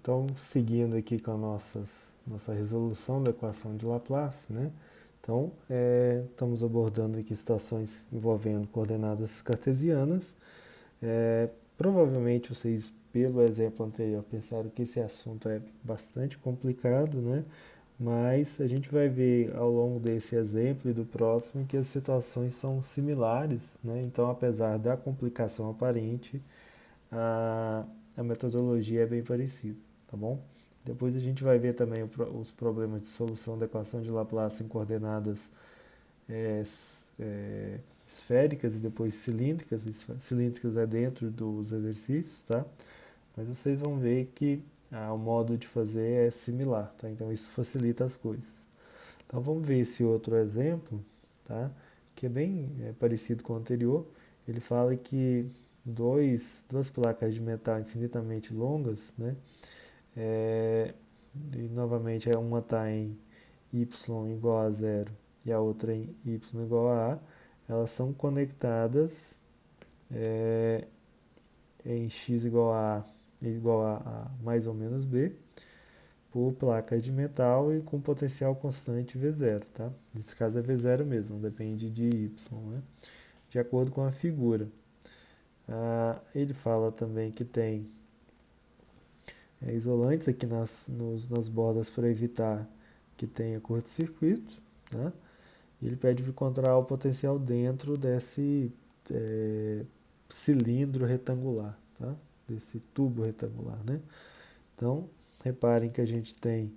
Então, seguindo aqui com a nossa resolução da equação de Laplace, né? Então, estamos abordando aqui situações envolvendo coordenadas cartesianas. Provavelmente vocês, pelo exemplo anterior, pensaram que esse assunto é bastante complicado, né? Mas a gente vai ver ao longo desse exemplo e do próximo que as situações são similares, né? Então, apesar da complicação aparente, a, a metodologia é bem parecida, tá bom? Depois a gente vai ver também os problemas de solução da equação de Laplace em coordenadas é, esféricas e depois cilíndricas. Cilíndricas é dentro dos exercícios, tá? Mas vocês vão ver que o modo de fazer é similar, tá? Então isso facilita as coisas. Então vamos ver esse outro exemplo, tá? Que é bem parecido com o anterior. Ele fala que duas placas de metal infinitamente longas, né? E novamente uma está em y igual a zero e a outra em y igual a a, elas são conectadas em x igual a mais ou menos b, por placas de metal e com potencial constante V0, tá? Nesse caso é V0 mesmo, depende de Y, né? De acordo com a figura. Ele fala também que tem isolantes aqui nas bordas para evitar que tenha curto-circuito, tá? E ele pede para encontrar o potencial dentro desse cilindro retangular, tá? Desse tubo retangular, né? Então, reparem que a gente tem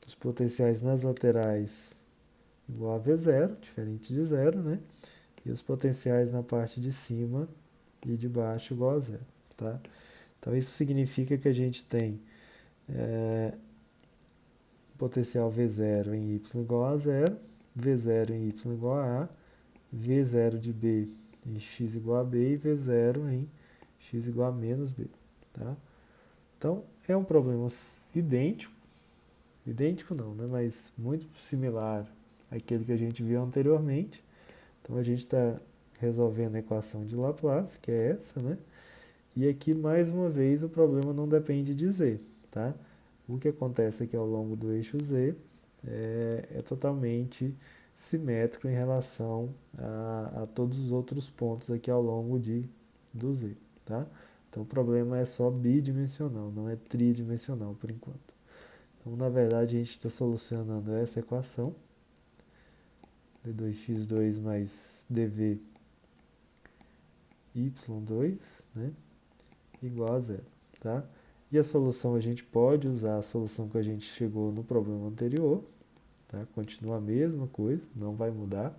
os potenciais nas laterais igual a V0, diferente de zero, né? E os potenciais na parte de cima e de baixo igual a zero, tá? Então isso significa que a gente tem potencial V0 em y igual a zero, V0 em y igual a A, V0 de B em x igual a B e V0 em x igual a menos B, tá? Então é um problema idêntico não, né? Mas muito similar àquele que a gente viu anteriormente. Então a gente está resolvendo a equação de Laplace, que é essa, né? E aqui, mais uma vez, o problema não depende de z, tá? O que acontece aqui ao longo do eixo z é totalmente simétrico em relação a todos os outros pontos aqui ao longo do z, tá? Então o problema é só bidimensional, não é tridimensional por enquanto. Então, na verdade, a gente está solucionando essa equação, d2x2 mais dv y2, né, igual a zero, tá? E a solução, a gente pode usar a solução que a gente chegou no problema anterior, tá? Continua a mesma coisa, não vai mudar.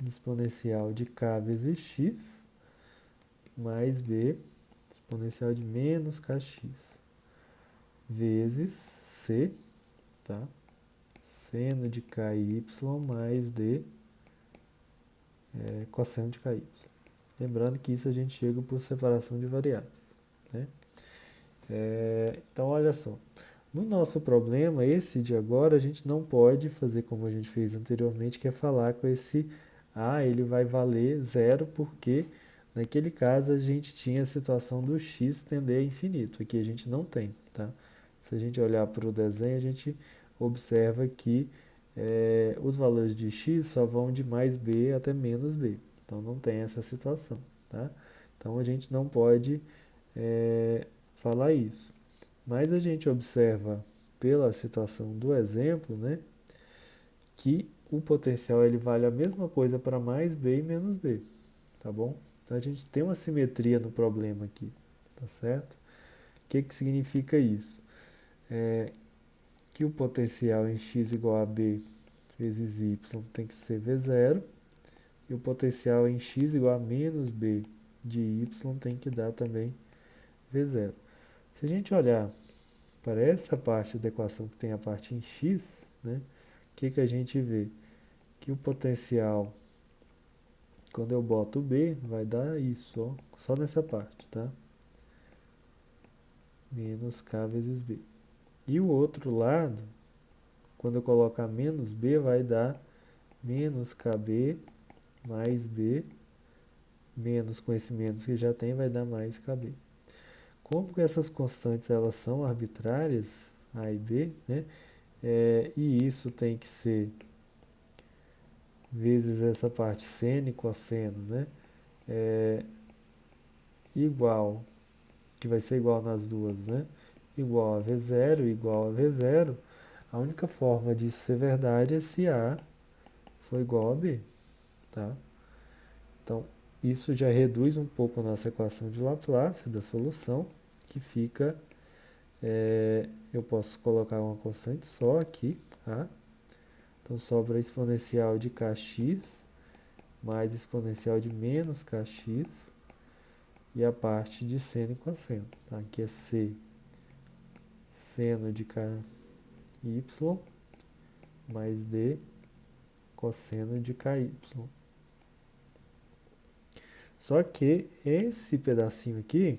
Exponencial de k vezes x mais b exponencial de menos kx vezes c, tá? Seno de ky mais d cosseno de ky. Lembrando que isso a gente chega por separação de variáveis, né? Então, olha só. No nosso problema, esse de agora, a gente não pode fazer como a gente fez anteriormente, que é falar com esse A, ele vai valer zero, porque naquele caso a gente tinha a situação do x tender a infinito. Aqui a gente não tem, tá? Se a gente olhar para o desenho, a gente observa que os valores de x só vão de mais b até menos b. Então não tem essa situação, tá? Então a gente não pode falar isso. Mas a gente observa pela situação do exemplo, né, que o potencial ele vale a mesma coisa para mais b e menos b, tá bom? Então a gente tem uma simetria no problema aqui, tá certo? O que que significa isso? Que o potencial em x igual a b vezes y tem que ser v0 e o potencial em x igual a menos b de y tem que dar também v0. Se a gente olhar para essa parte da equação que tem a parte em x, né, o que a gente vê? Que o potencial, quando eu boto b, vai dar isso, ó, só nessa parte, tá? Menos k vezes b. E o outro lado, quando eu colocar menos b, vai dar menos kb mais b menos com esse menos que já tem vai dar mais KB. Como que essas constantes elas são arbitrárias, A e B, né? E isso tem que ser vezes essa parte seno e cosseno, né? Igual, que vai ser igual nas duas, né? Igual a V0, igual a V0. A única forma disso ser verdade é se A for igual a B, tá? Então, isso já reduz um pouco a nossa equação de Laplace da solução, que fica, eu posso colocar uma constante só aqui, tá? Então, sobra a exponencial de kx mais exponencial de menos kx e a parte de seno e cosseno, tá? Aqui é C seno de ky mais D cosseno de ky. Só que esse pedacinho aqui,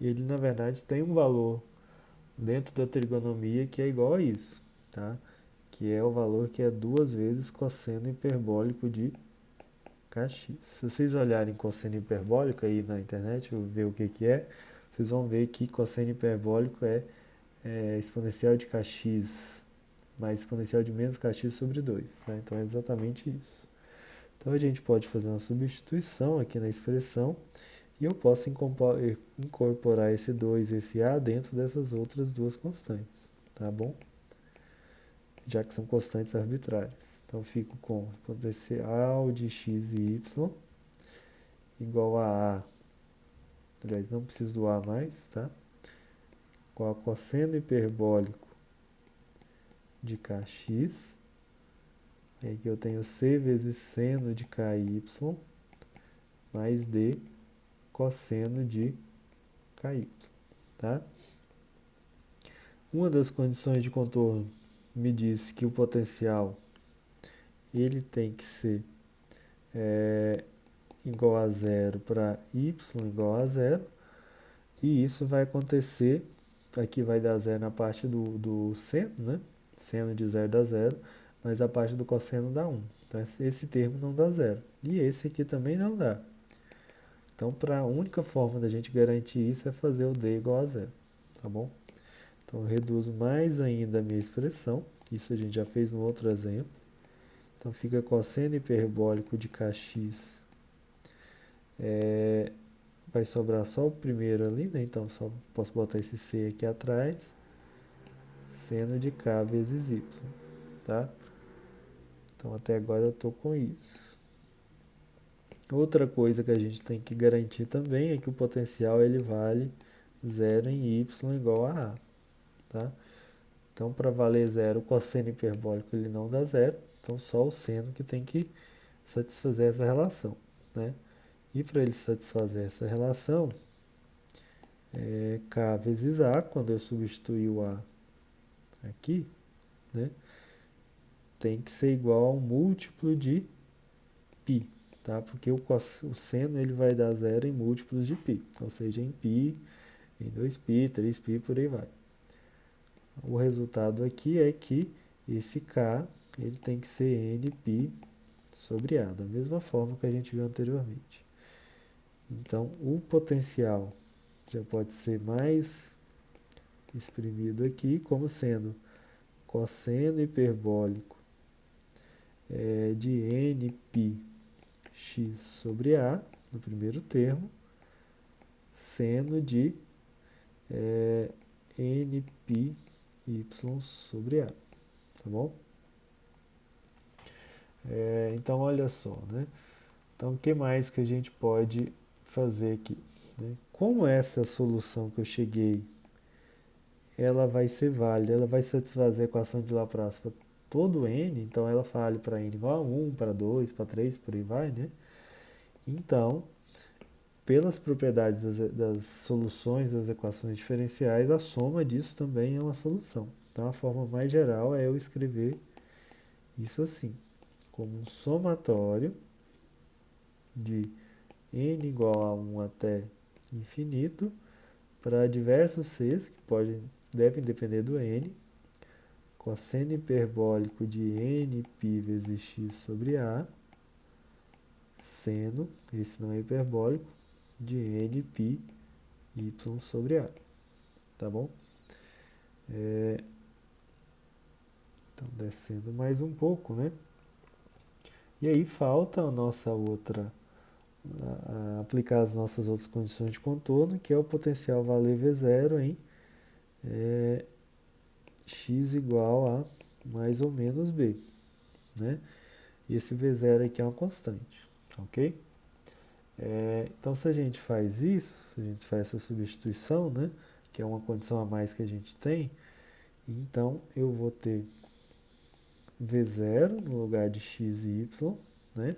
ele na verdade tem um valor dentro da trigonomia que é igual a isso, tá? Que é o valor que é 2 vezes cosseno hiperbólico de kx. Se vocês olharem cosseno hiperbólico aí na internet, ver o que é, vocês vão ver que cosseno hiperbólico é exponencial de kx mais exponencial de menos kx sobre 2. Tá? Então é exatamente isso. Então a gente pode fazer uma substituição aqui na expressão e eu posso incorporar esse 2 e esse a dentro dessas outras duas constantes, tá bom? Já que são constantes arbitrárias. Então fico com potencial de x e y igual a, aliás, não preciso do a mais, tá? Igual a cosseno hiperbólico de kx. E aqui eu tenho c vezes seno de ky mais d cosseno de ky, tá? Uma das condições de contorno me diz que o potencial ele tem que ser igual a zero para y igual a zero, e isso vai acontecer, aqui vai dar zero na parte do seno, né? Seno de zero dá zero, mas a parte do cosseno dá 1. Então esse termo não dá zero. E esse aqui também não dá. Então, a única forma da gente garantir isso é fazer o d igual a zero, tá bom? Então, eu reduzo mais ainda a minha expressão. Isso a gente já fez no outro exemplo. Então, fica cosseno hiperbólico de kx. Vai sobrar só o primeiro ali, né? Então, só posso botar esse c aqui atrás. Seno de k vezes y, tá? Então, até agora eu estou com isso. Outra coisa que a gente tem que garantir também é que o potencial ele vale zero em y igual a a. Tá? Então, para valer zero, o cosseno hiperbólico ele não dá zero, então só o seno que tem que satisfazer essa relação. Né? E para ele satisfazer essa relação, k vezes a, quando eu substituir o a aqui, né, tem que ser igual a um múltiplo de π, tá? Porque o seno ele vai dar zero em múltiplos de π, ou seja, em π, em 2π, 3π, por aí vai. O resultado aqui é que esse K ele tem que ser nπ sobre A, da mesma forma que a gente viu anteriormente. Então, o potencial já pode ser mais exprimido aqui como sendo cosseno hiperbólico de nπ x sobre A, no primeiro termo, seno de nπ y sobre A, tá bom? Então, olha só, né? Então, o que mais que a gente pode fazer aqui? Né? Como essa solução que eu cheguei, ela vai ser válida, ela vai satisfazer a equação de Laplace para todo n, então ela vale para n igual a 1, para 2, para 3, por aí vai, né? Então, pelas propriedades das soluções das equações diferenciais, a soma disso também é uma solução. Então, a forma mais geral é eu escrever isso assim, como um somatório de n igual a 1 até infinito para diversos c's que devem depender do n, cosseno hiperbólico de nπ vezes x sobre a, seno, esse não é hiperbólico, de n π y sobre A, tá bom? Então, descendo mais um pouco, né? E aí falta a nossa outra, aplicar as nossas outras condições de contorno, que é o potencial valer V0 em x igual a mais ou menos B, né? E esse V0 aqui é uma constante, ok? Então, se a gente faz isso, se a gente faz essa substituição, né, que é uma condição a mais que a gente tem, então eu vou ter V0 no lugar de x e y, né,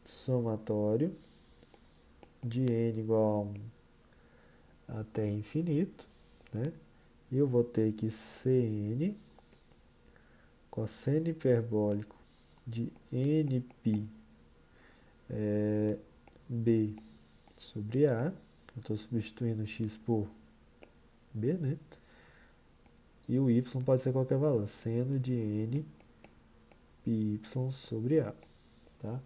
somatório de n igual a 1 até infinito, né, e eu vou ter que Cn cosseno hiperbólico de nπ B sobre A. Eu estou substituindo x por B, né? E o y pode ser qualquer valor, seno de n πy sobre A. Tá?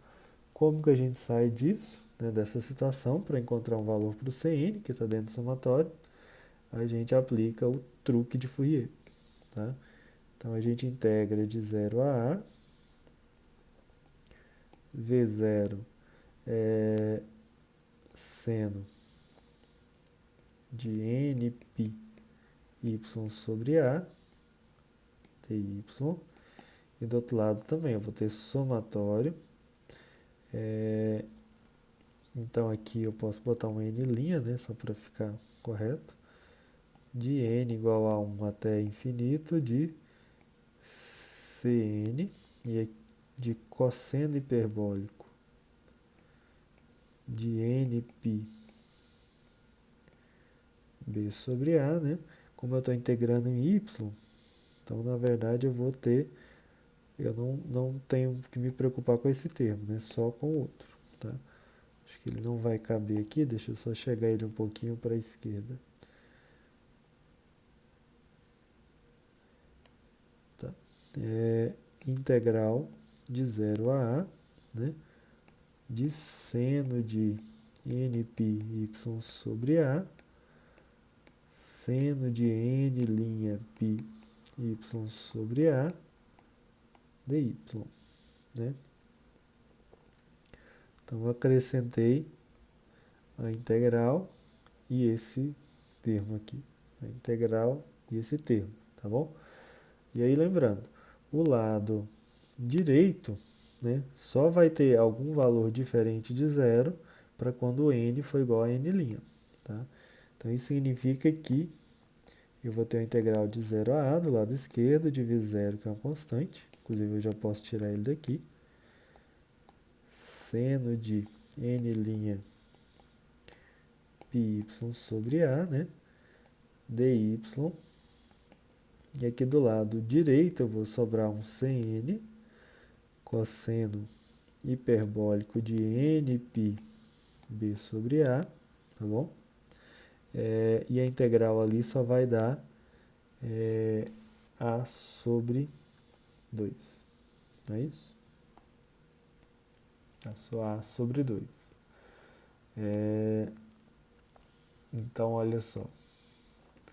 Como que a gente sai disso, né, dessa situação, para encontrar um valor para o Cn, que está dentro do somatório? A gente aplica o truque de Fourier. Tá? Então, a gente integra de 0 a A, V0 é seno de n π y sobre A, dy, e do outro lado também eu vou ter somatório, então aqui eu posso botar um n', né, só para ficar correto, de n igual a 1 até infinito de Cn, e de cosseno hiperbólico de nπ B sobre A, né? Como eu estou integrando em y, então na verdade eu não tenho que me preocupar com esse termo, né? Só com o outro, tá? Acho que ele não vai caber aqui, deixa eu só chegar ele um pouquinho para a esquerda. Tá? Integral de 0 a A, né? De seno de nπ y sobre A, seno de n' π y sobre A, dy, né? Então, eu acrescentei a integral e esse termo aqui. A integral e esse termo, tá bom? E aí, lembrando, o lado direito, né, só vai ter algum valor diferente de zero para quando n for igual a n', tá? Então, isso significa que eu vou ter a integral de 0 a A do lado esquerdo, de V0, que é uma constante. Inclusive, eu já posso tirar ele daqui. Seno de n' πy sobre A, né? dy. E aqui do lado direito eu vou sobrar um Cn, cosseno hiperbólico de nπ B sobre A, tá bom? E a integral ali só vai dar A sobre 2. Não é isso? A sobre 2. Então, olha só.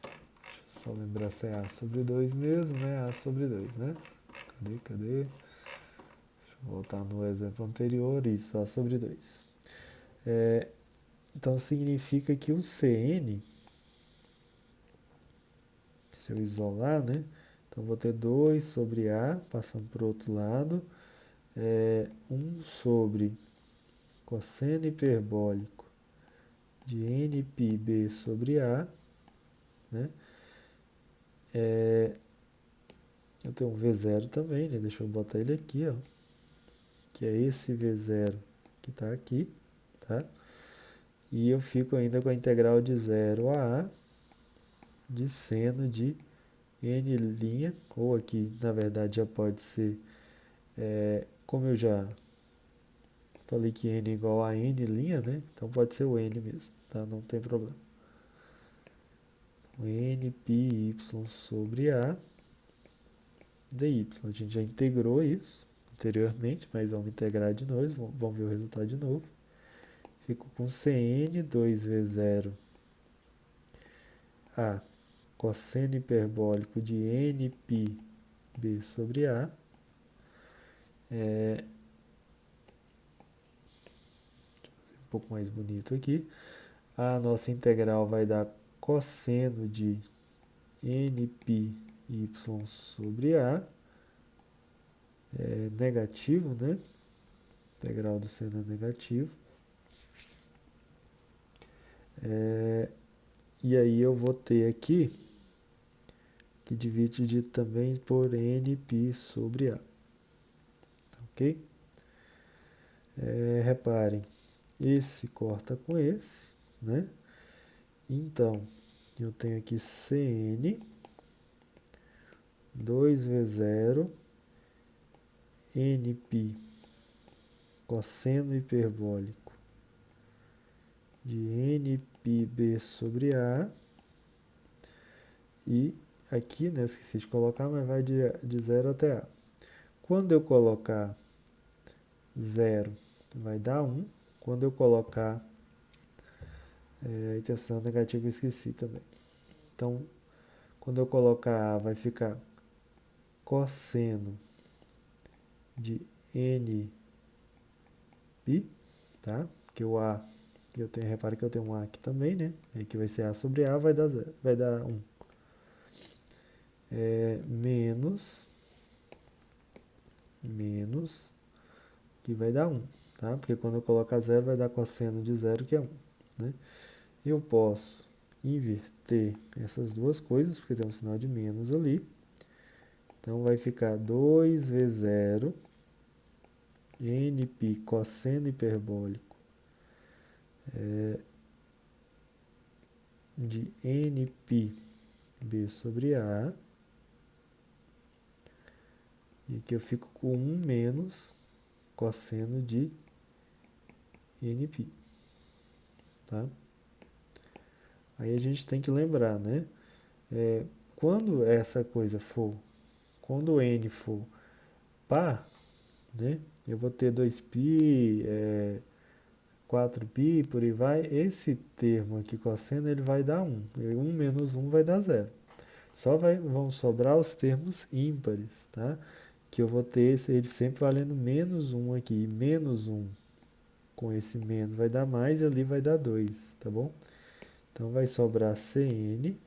Deixa eu só lembrar se é A sobre 2 mesmo, né? A sobre 2, né? Cadê? Deixa eu voltar no exemplo anterior. Isso, A sobre 2. Então, significa que o Cn, se eu isolar, né? Então, vou ter 2 sobre A, passando para o outro lado. 1 sobre cosseno hiperbólico de nπb sobre A, né? Eu tenho um V0 também, né? Deixa eu botar ele aqui, ó. Que é esse V0 que está aqui, tá? E eu fico ainda com a integral de 0 a A de seno de n', ou aqui, na verdade, já pode ser, como eu já falei que n é igual a n', né? Então pode ser o n mesmo, tá? Não tem problema. O nπy sobre A dy. A gente já integrou isso, anteriormente, mas vamos integrar de novo, vamos ver o resultado de novo. Fico com Cn 2V0 A cosseno hiperbólico de nπb sobre A. Um pouco mais bonito aqui. A nossa integral vai dar cosseno de nπy sobre A. É negativo, né? Integral do seno é negativo. E aí eu vou ter aqui que divide também por nπ sobre A. Ok? Reparem, esse corta com esse, né? Então, eu tenho aqui Cn 2V0 nπ cosseno hiperbólico de nπb sobre A. E aqui, né, eu esqueci de colocar, mas vai de 0 até A. Quando eu colocar 0, vai dar 1. Quando eu colocar intenção negativa, eu esqueci também. Então, quando eu colocar A, vai ficar cosseno de nπ, tá? Porque o A, repara que eu tenho um A aqui também, né? Aqui vai ser A sobre A, vai dar 0, vai dar 1. Menos, que vai dar 1, tá? Porque quando eu colocar 0, vai dar cosseno de 0, que é 1, né? Eu posso inverter essas duas coisas, porque tem um sinal de menos ali. Então, vai ficar 2V0 nπ cosseno hiperbólico de nπb sobre A. E aqui eu fico com 1 menos cosseno de nπ. Tá? Aí a gente tem que lembrar, né? Quando essa coisa for, quando o n for par, né? Eu vou ter 2π, 4π, por aí vai. Esse termo aqui, cosseno, ele vai dar 1. E 1 menos 1 vai dar 0. Vão sobrar os termos ímpares, tá? Que eu vou ter ele sempre valendo menos 1 aqui. E menos 1 com esse menos vai dar mais e ali vai dar 2, tá bom? Então, vai sobrar Cn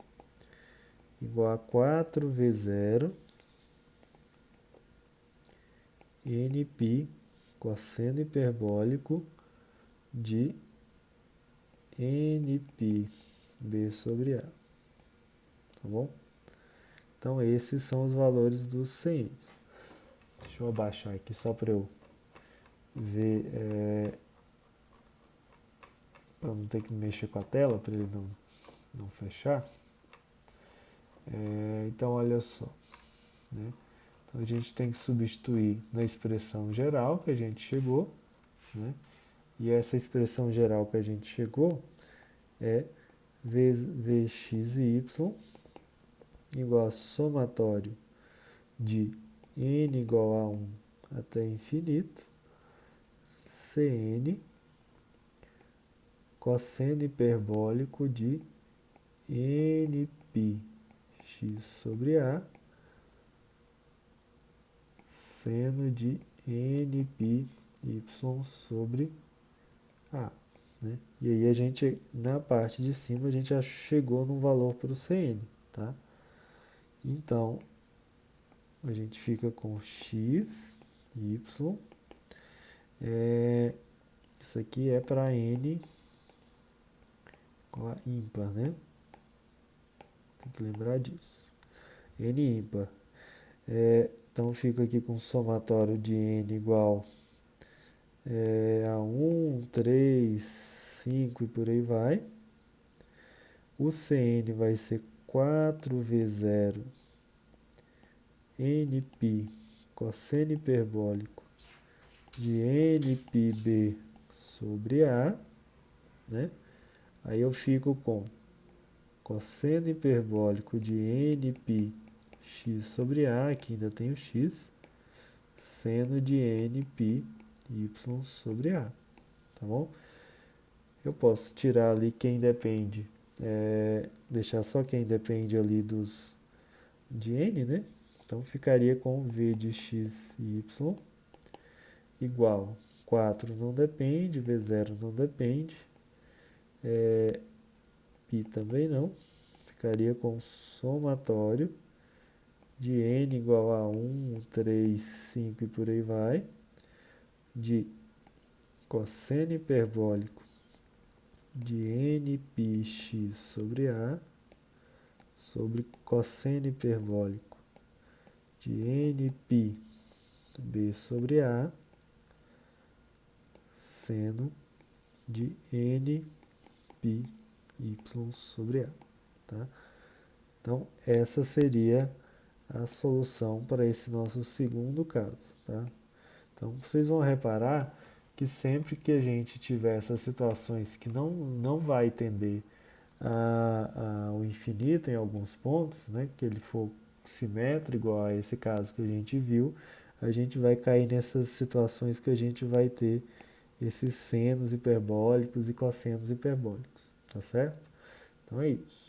igual a 4V0 nπ cosseno hiperbólico de nπb sobre A. Tá bom? Então, esses são os valores dos CNs. Deixa eu abaixar aqui só para eu ver, para não ter que mexer com a tela, para ele não fechar. Então, olha só, né? Então, a gente tem que substituir na expressão geral que a gente chegou, né? E essa expressão geral que a gente chegou é Vx e y igual a somatório de n igual a 1 até infinito, Cn cosseno hiperbólico de nπ x sobre A seno de nπ y sobre A. Né? E aí a gente, na parte de cima, a gente já chegou no valor para o Cn, tá? Então, a gente fica com x, y. Isso aqui é para n ímpar, né? Tem que lembrar disso. N ímpar. Então, fica aqui com somatório de n igual a 1, 3, 5 e por aí vai. O Cn vai ser 4V0 nπ cosseno hiperbólico de nπb sobre A, né? Aí eu fico com cosseno hiperbólico de nπ x sobre A, aqui ainda tem o x, seno de n π y sobre A, tá bom? Eu posso tirar ali quem depende, deixar só quem depende ali de n, né? Então ficaria com v de x e y igual 4 não depende, v0 não depende, π também não, ficaria com somatório de n igual a 1, 3, 5 e por aí vai, de cosseno hiperbólico de nπx sobre A sobre cosseno hiperbólico de nπ b sobre A seno de nπ y sobre A, tá? Então, essa seria a solução para esse nosso segundo caso, tá? Então, vocês vão reparar que sempre que a gente tiver essas situações que não vai tender ao infinito em alguns pontos, né, que ele for simétrico igual a esse caso que a gente viu, a gente vai cair nessas situações que a gente vai ter esses senos hiperbólicos e cossenos hiperbólicos, tá certo? Então é isso.